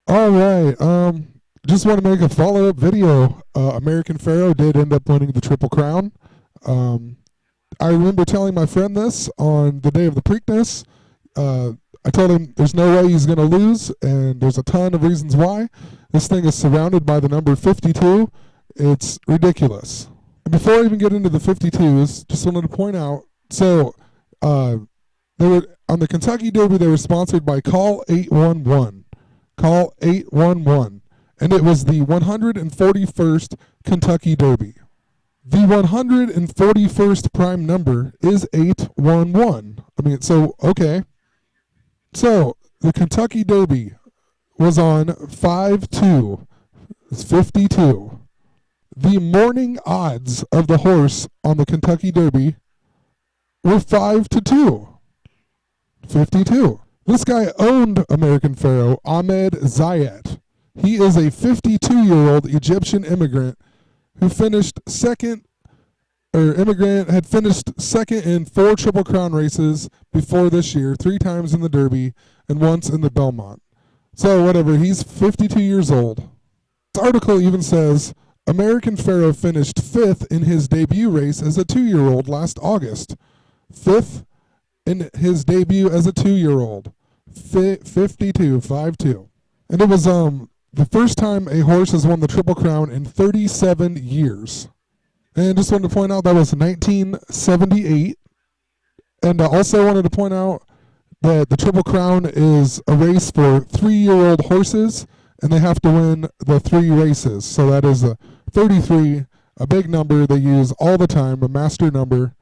All right. Just want to make a follow-up video. American Pharoah did end up winning the Triple Crown. Um, I remember telling my friend this on the day of the Preakness. I told him there's no way he's going to lose, and there's a ton of reasons why. This thing is surrounded by the number 52. It's ridiculous. And before I even get into the 52's, just wanted to point out, so they were on the Kentucky Derby, they were sponsored by Call 811. Call 811. And it was the 141st Kentucky Derby. The 141st prime number is 811. I mean, so, okay. So, the Kentucky Derby was on 5-2. It's 52. The morning odds of the horse on the Kentucky Derby were 5-2. 52. This guy owned American Pharoah, Ahmed Zayat. He is a 52-year-old Egyptian immigrant who finished second, had finished second in 4 Triple Crown races before this year, 3 times in the Derby and once in the Belmont. So whatever, he's 52 years old. This article even says American Pharoah finished 5th in his debut race as a 2-year-old last August. 5th in his debut as a 2-year-old. 52, 5-2. And it was the first time a horse has won the Triple Crown in 37 years. And just wanted to point out that was 1978. And I also wanted to point out that the Triple Crown is a race for 3-year-old horses, and they have to win the 3 races. So that is a 33, a big number they use all the time, a master number.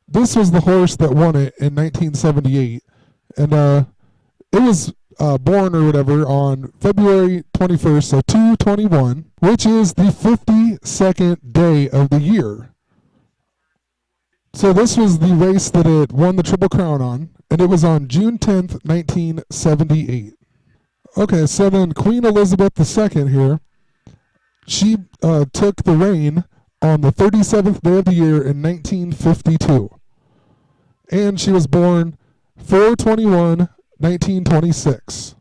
This was the horse that won it in 1978. And it was born or whatever on February 21st, so 2/21, which is the 52nd day of the year. So this was the race that it won the Triple Crown on, and it was on June 10th, 1978. Okay, so then Queen Elizabeth II here, she took the reign on the 37th day of the year in 1952. And she was born 4/21/1926.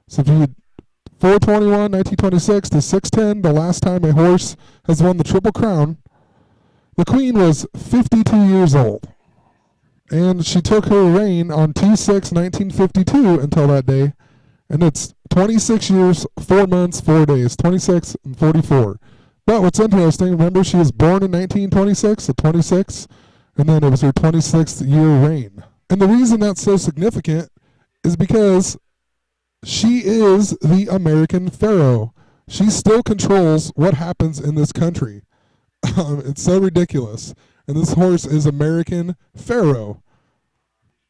So if you 4/21/1926 to 6/10, the last time a horse has won the Triple Crown, the Queen was 52 years old. And she took her reign on 2/6/1952 until that day. And it's 26 years, 4 months, 4 days, 26 and 44. But what's interesting, remember she was born in 1926, so 26, and then it was her 26th year reign. And the reason that's so significant is because she is the American Pharoah. She still controls what happens in this country. It's so ridiculous. And this horse is American Pharoah.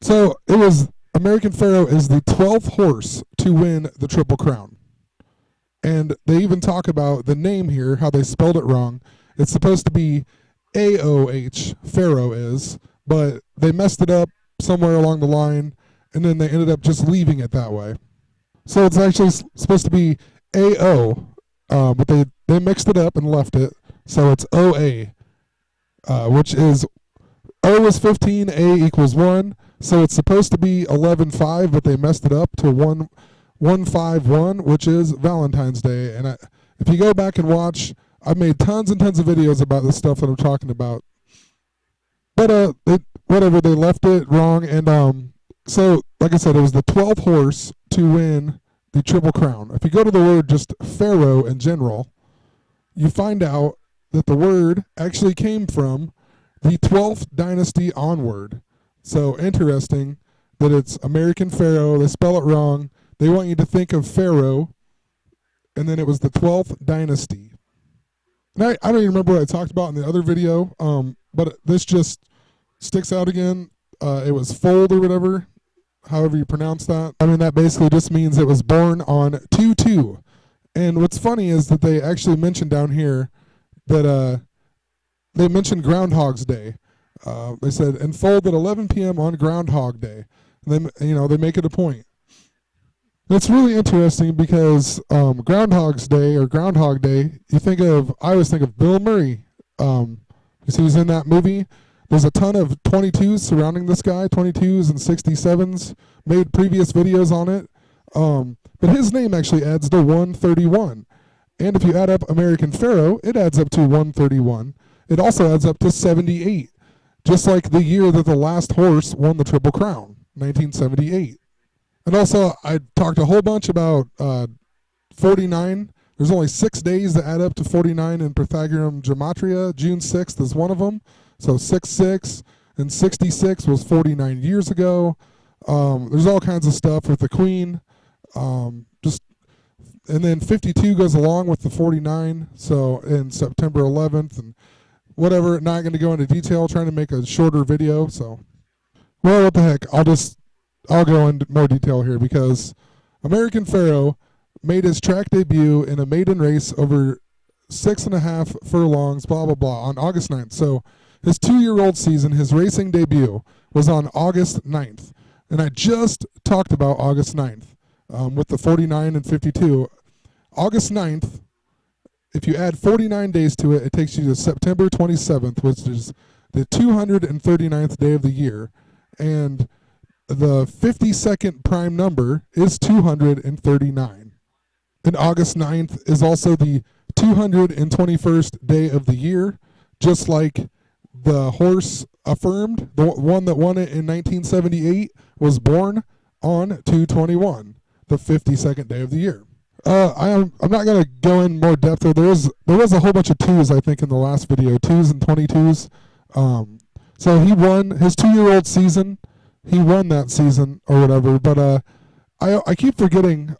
So it was American Pharoah is the 12th horse to win the Triple Crown. And they even talk about the name here, how they spelled it wrong. It's supposed to be AOH, Pharoah is, but they messed it up somewhere along the line, and then they ended up just leaving it that way. So it's actually supposed to be AO, but they mixed it up and left it, so it's OA, which is O is 15, A equals 1, so it's supposed to be 11-5, but they messed it up to 1-1-5-1, which is Valentine's Day. And if you go back and watch, I've made tons and tons of videos about this stuff that I'm talking about. But whatever, they left it wrong. And so, like I said, it was the 12th horse to win the Triple Crown. If you go to the word just Pharaoh in general, you find out that the word actually came from the 12th dynasty onward. So interesting that it's American Pharoah. They spell it wrong. They want you to think of Pharaoh, and then it was the 12th dynasty. And I don't even remember what I talked about in the other video, but this just sticks out again. It was fold or whatever, however you pronounce that. I mean, that basically just means it was born on 2/2. And what's funny is that they actually mentioned down here that they mentioned Groundhog's Day. They said, and fold at 11 p.m. on Groundhog Day. And they make it a point. It's really interesting because Groundhog's Day or Groundhog Day, I always think of Bill Murray, because he was in that movie. There's a ton of 22s surrounding this guy, 22s and 67s, made previous videos on it. But his name actually adds to 131. And if you add up American Pharoah, it adds up to 131. It also adds up to 78, just like the year that the last horse won the Triple Crown, 1978. And also, I talked a whole bunch about 49. There's only 6 days that add up to 49 in Pythagorean gematria. June 6th is one of them. So 6/6, and 66 was 49 years ago. There's all kinds of stuff with the Queen. And then 52 goes along with the 49. So in September 11th and whatever. Not going to go into detail. Trying to make a shorter video. So, well, what the heck? I'll go into more detail here because American Pharoah made his track debut in a maiden race over 6.5 furlongs, blah, blah, blah, on August 9th. So his 2-year-old season, his racing debut, was on August 9th. And I just talked about August 9th with the 49 and 52. August 9th, if you add 49 days to it, it takes you to September 27th, which is the 239th day of the year. And the 52nd prime number is 239. And August 9th is also the 221st day of the year, just like the horse affirmed, the one that won it in 1978, was born on 2/21, the 52nd day of the year. I'm not going to go in more depth. There was a whole bunch of 2s, I think, in the last video, 2s and 22s. So he won his 2-year-old season. He won that season or whatever. But I keep forgetting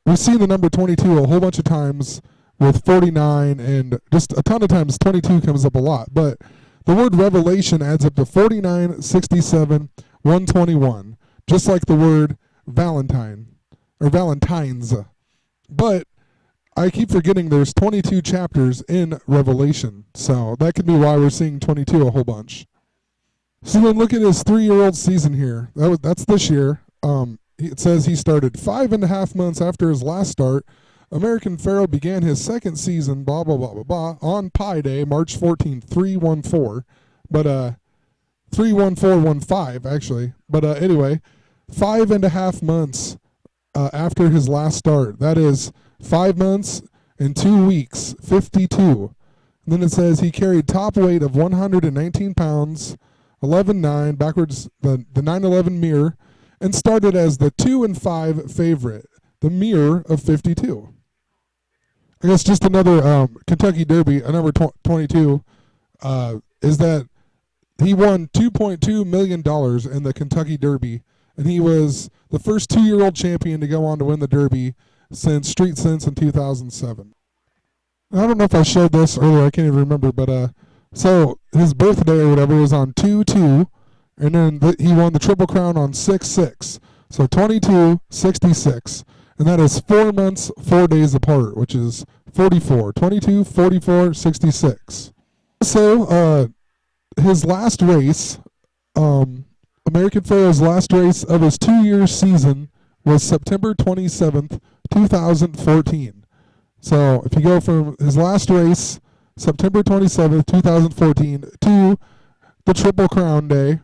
we've seen the number 22 a whole bunch of times with 49, and just a ton of times 22 comes up a lot. But the word revelation adds up to 49, 67, 121, just like the word Valentine or Valentines. But I keep forgetting there's 22 chapters in Revelation, so that could be why we're seeing 22 a whole bunch. So then look at his 3-year-old season here. That's this year. It says he started 5.5 months after his last start. American Pharoah began his second season, blah, blah, blah, blah, blah, on Pi Day, March 14th, 314. But 31415, actually. But anyway, 5.5 months after his last start. That is 5 months and 2 weeks, 52. And then it says he carried top weight of 119 pounds, 11.9, backwards, the 911 mirror, and started as the 2 and 5 favorite, the mirror of 52. I guess just another Kentucky Derby, number 22, is that he won $2.2 million in the Kentucky Derby, and he was the first 2-year-old champion to go on to win the Derby since Street Sense in 2007. I don't know if I showed this earlier, I can't even remember, but so his birthday or whatever was on 2/2, and then he won the Triple Crown on 6/6. So 22, 66. And that is 4 months, 4 days apart, which is 44. 22, 44, 66. So his last race, American Pharoah's last race of his 2-year season was September 27th, 2014. So if you go from his last race, September 27th, 2014, to the Triple Crown Day,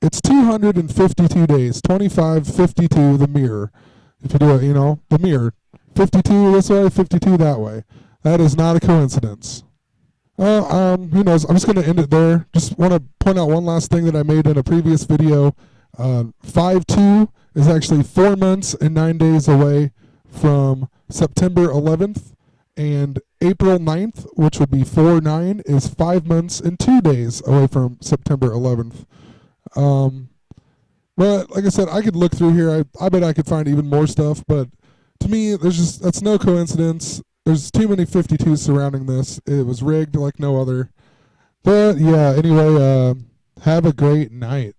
it's 252 days, 25, 52, the mirror. If you do it, the mirror. 52 this way, 52 that way. That is not a coincidence. Who knows? I'm just going to end it there. Just want to point out one last thing that I made in a previous video. 5/2 is actually 4 months and 9 days away from September 11th. And April 9th, which would be 4/9, is 5 months and 2 days away from September 11th. But like I said, I could look through here. I bet I could find even more stuff. But to me, that's no coincidence. There's too many 52s surrounding this. It was rigged like no other. But yeah, anyway, have a great night.